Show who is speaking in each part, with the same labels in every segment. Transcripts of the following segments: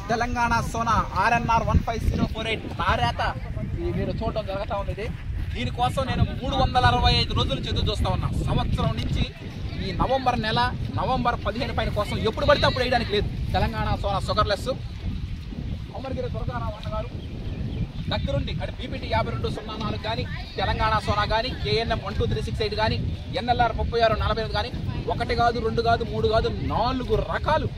Speaker 1: Telangana Sona RNR 15048 నారేత మీరు చూడడం జరుగుతూ ఉంది. దీనికోసం నేను 365 రోజుల నుంచి ఎదురు చూస్తూ ఉన్నా. సంవత్సరం నుంచి ఈ నవంబర్ 15 పైన కోసం ఎప్పుడు పడితే అప్పుడు వేయడానికి లేదు. తెలంగాణ సోనా షుగర్లెస్ అమర్గిరి దుర్గారావు అన్న గారు దగ్గరుండి అంటే BPT 5204 కానీ తెలంగాణ సోనా కానీ KNM 12368 కానీ NLR 3648 కానీ 1 కాదు 2 కాదు 3 కాదు 4 రకాలు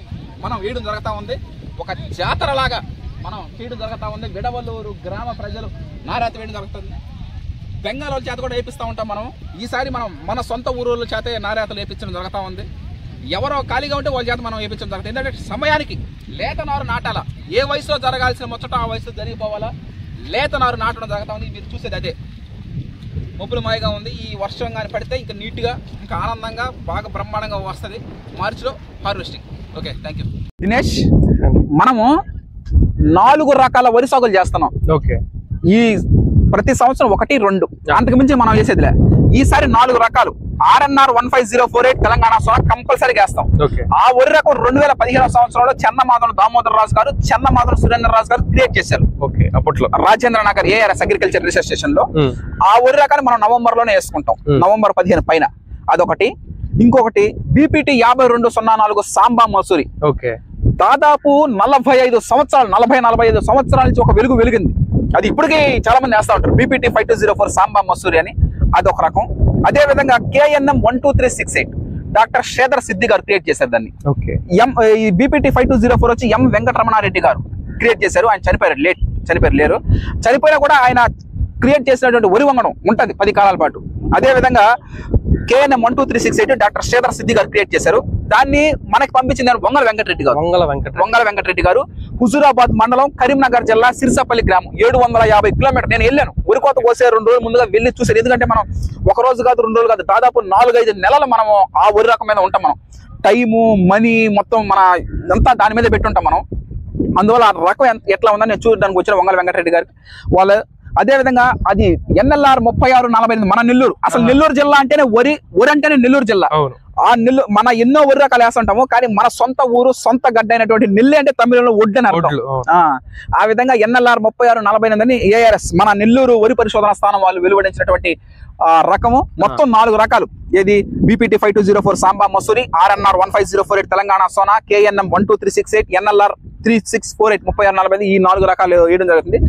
Speaker 1: మనం వేయడం జరుగుతూ ఉంది. ఒక జాతరలాగా మనం చేయడం జరుగుతూ ఉంది. విడవలూరు గ్రామ ప్రజలు నారేత వేయడం జరుగుతుంది. బెంగాల్ చేత కూడా వేపిస్తూ ఉంటాం మనం. ఈసారి మనం మన సొంత ఊరుల చేతే నారేతలు వేయించడం జరుగుతూ ఉంది. ఎవరో ఖాళీగా ఉంటే వాళ్ళ చేత మనం వేయించడం జరుగుతుంది. ఎందుకంటే సమయానికి లేత నారు నాటాలా. ఏ వయసులో జరగాల్సిన ముచ్చట ఆ వయసులో జరిగిపోవాలా. లేత నారు నాటడం జరుగుతూ ఉంది. మీరు చూసేది అదే. మబ్బులు మాయగా ఉంది. ఈ వర్షం కానీ పడితే ఇంకా నీట్గా ఇంకా ఆనందంగా బాగా బ్రహ్మాండంగా వస్తుంది. మార్చిలో harvesting. Okay, thank you. Dinesh, మనము 4 రకాల వరి సాగులు చేస్తున్నాం.
Speaker 2: ఓకే,
Speaker 1: ఈ ప్రతి సంవత్సరం 1, 2 అంతకు మించి మనం వేసేదిలే. ఈసారి 4 రకాలు RNR 15048 తెలంగాణ సోనా కంపల్సరీగా వేస్తాం. ఆ వరి రకం 2015 సంవత్సరంలో చెన్నమాధవ దామోదర్ రాజు గారు, చెన్నమాధవ సురేంద్ర రాజు గారు క్రియేట్ చేశారు.
Speaker 2: అప్పట్లో
Speaker 1: Rajendra Nagar ARS agriculture research station లో. ఆ వరి రకాన్ని మనం నవంబర్ లోనే వేసుకుంటాం. నవంబర్ 15 పైన అదొకటి. ఇంకొకటి BPT 5204 సాంబా మసూరి. దాదాపు 45 సంవత్సరాలు 40-45 సంవత్సరాల నుంచి ఒక వెలుగు వెలిగింది. అది ఇప్పటికీ చాలా మంది వేస్తా ఉంటారు. BPT 5204 సాంబా మసూరి అని అదొక రకం. అదే విధంగా KNM 12368 డాక్టర్ శ్రీధర్ సిద్ధి గారు క్రియేట్ చేశారు దాన్ని. ఈ BPT 5204 వచ్చి M వెంకటరమణారెడ్డి గారు క్రియేట్ చేశారు. ఆయన చనిపోయారు లేరు. చనిపోయినా కూడా ఆయన క్రియేట్ చేసినటువంటి వరి వంగడం ఉంటుంది 10 కాలాల పాటు. అదే విధంగా KNM 12368 డాక్టర్ శ్రీధర్ సిద్ధి గారు క్రియేట్ చేశారు. దాన్ని మనకి పంపించింది వంగల వెంకటరెడ్డి గారు. హుజూరాబాద్ మండలం, కరీంనగర్ జిల్లా, సిరిసపల్లి గ్రామం, 750 కిలోమీటర్. నేను వెళ్ళాను. వరి కోత కోసే 2 రోజుల ముందుగా వెళ్ళి చూసారు. ఎందుకంటే మనం 1 రోజు కాదు 2 రోజులు కాదు దాదాపు 4-5 నెలలు మనము ఆ వరి రకం మీద ఉంటాం. మనం టైము మనీ మొత్తం మన అంతా దాని మీద పెట్టుంటాం మనం. అందువల్ల ఆ రకం ఎట్లా ఉందని నేను చూడడానికి వచ్చిన వంగల వెంకటరెడ్డి గారికి వాళ్ళు. అదే విధంగా అది NLR 3648 మన నెల్లూరు. అసలు నెల్లూరు జిల్లా అంటేనే వరి అంటేనే నెల్లూరు జిల్లా. ఆ నెల్లూరు మన ఎన్నో వరి రకాలు వేస్తుంటాము. కానీ మన సొంత ఊరు సొంత గడ్డ అయినటువంటి నెల్లి అంటే తమిళంలో ఒడ్డు అని అర్థం. ఆ విధంగా NLR 3648 అని ARS మన నెల్లూరు వరి పరిశోధన స్థానం వాళ్ళు వెలువడించినటువంటి రకము. మొత్తం 4 రకాలు. ఏది BPT 5204 Samba Masuri, RNR 15048 Telangana Sona, KNM 12368, NLR 3648 3648 ఈ 4 రకాలు వేయడం జరుగుతుంది.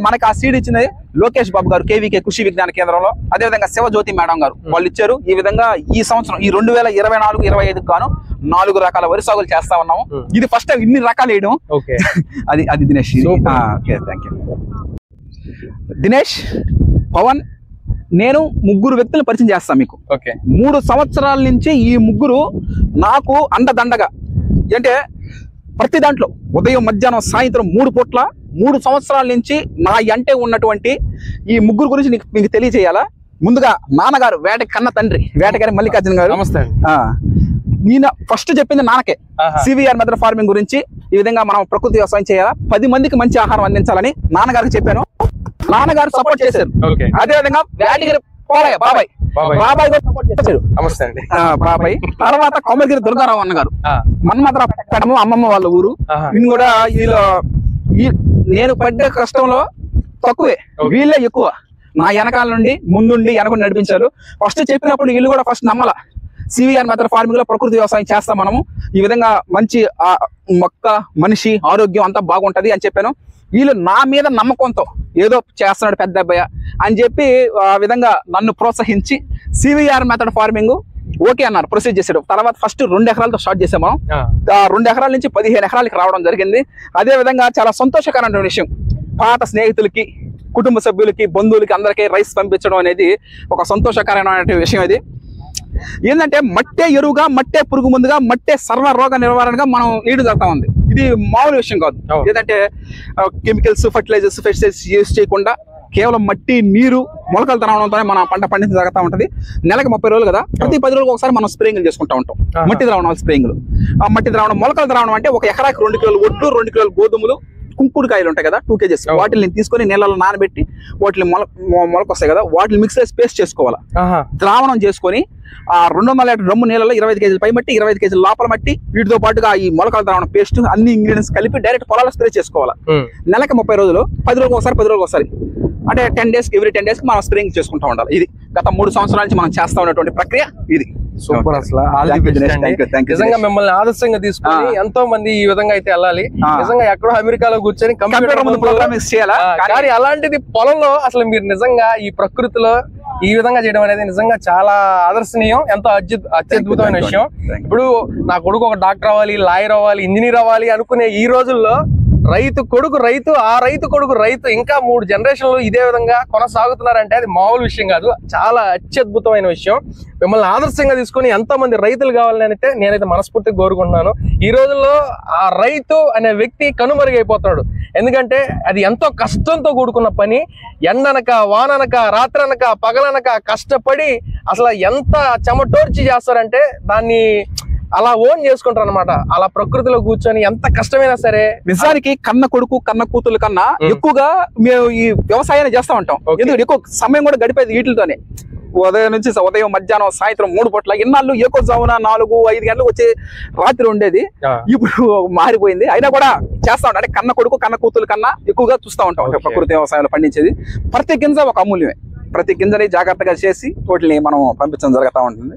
Speaker 1: మనకి ఆ సీడ్ ఇచ్చింది లోకేష్ బాబు గారు KVK కృషి విజ్ఞాన కేంద్రంలో. అదేవిధంగా శివజ్యోతి మేడం గారు వాళ్ళు ఇచ్చారు. ఈ విధంగా ఈ సంవత్సరం ఈ 2024-25 గాను 4 రకాల వరి సాగులు చేస్తా ఉన్నాము. ఇది ఫస్ట్ టైం ఇన్ని రకాలు వేయడం. అది దినేష్. దినేష్, పవన్, నేను 3 వ్యక్తులను పరిచయం చేస్తాను మీకు. 3 సంవత్సరాల నుంచి ఈ 3 నాకు అండదండగా. అంటే ప్రతి దాంట్లో ఉదయం మధ్యాహ్నం సాయంత్రం 3 పూట్ల 3 సంవత్సరాల నుంచి నా అంటే ఉన్నటువంటి ఈ 3 గురించి మీకు తెలియజేయాలా. ముందుగా నాన్నగారు వేటకి కన్న తండ్రి వేటగారి మల్లికార్జున గారు.
Speaker 2: నమస్తే.
Speaker 1: ఈయన ఫస్ట్ చెప్పింది నాన్నకే CVR మెథడ్ ఫార్మింగ్ గురించి. ఈ విధంగా మనం ప్రకృతి వ్యవసాయం చేయాలా, 10 మందికి మంచి ఆహారం అందించాలని నాన్నగారికి చెప్పాను. నాన్నగారు సపోర్ట్ చేశారు. అదే విధంగా వేటగిరి బాబాయ్ కూడా సపోర్ట్ చేశారు. బాబాయ్ తర్వాత కొమరగిరి దుర్గారావు అన్నగారు మన్మధరావు అమ్మమ్మ వాళ్ళ ఊరు. ఈయన కూడా నేను పడ్డ కష్టంలో తక్కువే, వీళ్ళే ఎక్కువ. నా వెనకాల నుండి ముందుండి వెనక నడిపించారు. ఫస్ట్ చెప్పినప్పుడు వీళ్ళు కూడా ఫస్ట్ నమ్మల. CVR మెథడ్ ఫార్మింగ్ లో ప్రకృతి వ్యవసాయం చేస్తాం మనము. ఈ విధంగా మంచి మొక్క మనిషి ఆరోగ్యం అంతా బాగుంటది అని చెప్పాను. వీళ్ళు నా మీద నమ్మకంతో ఏదో చేస్తున్నాడు పెద్ద అబ్బాయి అని చెప్పి ఆ విధంగా నన్ను ప్రోత్సహించి CVR మెథడ్ ఫార్మింగ్ ఓకే అన్నారు, ప్రొసీడ్ చేశాడు. తర్వాత ఫస్ట్ 2 ఎకరాలతో స్టార్ట్ చేసాం మనం. 2 ఎకరాల నుంచి 15 ఎకరాలకి రావడం జరిగింది. అదే విధంగా చాలా సంతోషకరమైన విషయం. పాత స్నేహితులకి, కుటుంబ సభ్యులకి, బంధువులకి అందరికీ రైస్ పంపించడం అనేది ఒక సంతోషకరమైన విషయం. ఇది ఏంటంటే మట్టే ఎరువుగా, మట్టే పురుగు ముందుగా, మట్టే సర్వ రోగ నివారణగా మనం వేయడం జరుగుతా ఉంది. ఇది మామూలు విషయం కాదు. ఏదంటే కెమికల్స్, ఫర్టిలైజర్స్, పెస్టిసైడ్స్ యూజ్ చేయకుండా కేవలం మట్టి, నీరు, మొలకలు ద్రావణంతోనే మన పంట పండించడం జరుగుతూ ఉంటుంది. నెలకు 30 రోజులు కదా, ప్రతి 10 రోజులకు ఒకసారి మనం స్ప్రేయింగ్లు చేసుకుంటూ ఉంటాం. మట్టి ద్రావణాలు స్ప్రేయింగ్లు. ఆ మట్టి ద్రావణం, మొలకల ద్రావణం అంటే 1 ఎకరాకి 2 కిలోలు ఒడ్లు, 2 కిలోలు గోధుమలు, కుంకుడుకాయలు ఉంటాయి కదా 2 kgs వాటిని తీసుకొని నీళ్ళలో నానబెట్టి వాటిని మొలకొస్తాయి కదా వాటిని మిక్స్ చేసి పేస్ట్ చేసుకోవాలి. ద్రావణం చేసుకొని ఆ 200 లీటర్ డ్రమ్ము నీళ్ళలో 25 kg పై మట్టి 25 kg లోపల మట్టి వీటితో పాటుగా ఈ మొలకల ద్రావణం పేస్ట్ అన్ని ఇంగ్రీడియంట్స్ కలిపి డైరెక్ట్ పొలాల్లో స్ప్రే చేసుకోవాలి. నెలకి 30 రోజులు 10 రోజులకు ఒకసారి అంటే 10 days ఎవ్రీ 10 days మనం స్ప్రేయింగ్ చేసుకుంటూ ఉండాలి. ఇది గత 3 సంవత్సరాల నుంచి మనం చేస్తా ఉన్నటువంటి ప్రక్రియ ఇది.
Speaker 2: సూపర్. అసలు నిజంగా మిమ్మల్ని ఆదర్శంగా తీసుకొని ఎంతో మంది ఈ విధంగా అయితే వెళ్ళాలి. నిజంగా ఎక్కడో అమెరికాలో కూర్చొని కంప్యూటర్ ముందు ప్రోగ్రామింగ్ చేయాలి. కానీ అలాంటిది పొలంలో అసలు మీరు నిజంగా ఈ ప్రకృతిలో ఈ విధంగా చేయడం అనేది నిజంగా చాలా ఆదర్శనీయం, ఎంతో అత్యద్భుతమైన విషయం. ఇప్పుడు నా కొడుకు ఒక డాక్టర్ అవ్వాలి, లాయర్ అవ్వాలి, ఇంజనీర్ అవ్వాలి అనుకునే ఈ రోజుల్లో రైతు కొడుకు రైతు, ఆ రైతు కొడుకు రైతు, ఇంకా 3 జనరేషన్లు ఇదే విధంగా కొనసాగుతున్నారంటే అది మామూలు విషయం కాదు, చాలా అత్యద్భుతమైన విషయం. మిమ్మల్ని ఆదర్శంగా తీసుకొని ఎంతో మంది రైతులు కావాలని అయితే నేనైతే మనస్ఫూర్తిగా కోరుకుంటున్నాను. ఈ రోజుల్లో ఆ రైతు అనే వ్యక్తి కనుమరుగైపోతున్నాడు. ఎందుకంటే అది ఎంతో కష్టంతో కూడుకున్న పని. ఎండనక వాననక రాత్రనక పగలనక కష్టపడి అసలు ఎంత చెమటోర్చి చేస్తారంటే దాన్ని అలా ఓన్ చేసుకుంటారు అనమాట. అలా ప్రకృతిలో కూర్చొని ఎంత కష్టమైనా సరే.
Speaker 1: నిజానికి కన్న కొడుకు కన్న కూతురు కన్నా ఎక్కువగా మేము ఈ వ్యవసాయాన్ని చేస్తా ఉంటాం. ఎందుకంటే ఎక్కువ సమయం కూడా గడిపేది వీటితోనే. ఉదయం మధ్యాహ్నం సాయంత్రం 3 పూట్ల. ఇన్నాళ్ళు ఎక్కువ జామున 4-5 గంటలకు వచ్చే రాత్రి ఉండేది, ఇప్పుడు మారిపోయింది. అయినా కూడా చేస్తా ఉంటాం. అంటే కన్న కొడుకు కన్న కూతురు కన్నా ఎక్కువగా చూస్తూ ఉంటాం ప్రకృతి వ్యవసాయంలో పండించేది. ప్రతి గింజ ఒక అమూల్యమే. ప్రతి గింజని జాగ్రత్తగా చేసి వాటిని మనం పంపించడం జరుగుతూ ఉంటుంది.